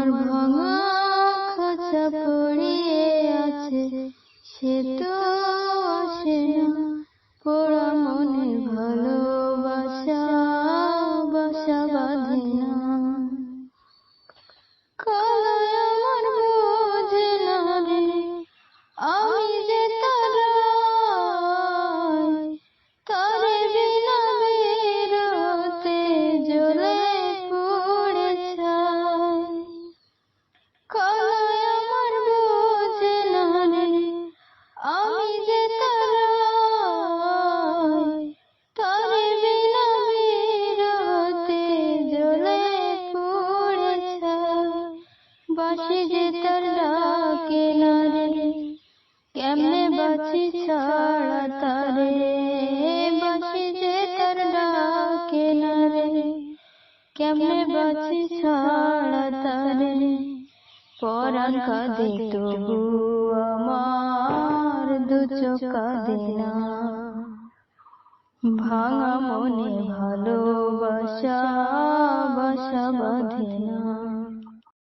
আমার ভাঙা খাঁচা পড়িয়ে আছে, সে তো আসে না। পোড়া মনের ভালোবাসা বাসা বাঁধে না। কালাই আমার বোঝে না রে, আমি যে তারে বিনা বেরোতে জ্বলে পড়ে ছাই। কালাই আমার বোঝে না রে, আমি যে তারে বিনা বেরোতে জ্বলে পড়ে ছাই। বাঁশি যে তার ডাকে না রে, কেমনে বাঁচি ছাড়া তারে। বাঁশি যে তার ডাকে না রে, কেমনে বাঁচি ছাড়া তারে। পরাণ কাঁদে তবু আমার দু চোখ কাঁদে না। ভাঙা মনে ভালোবাসা বাসা বাঁধে না।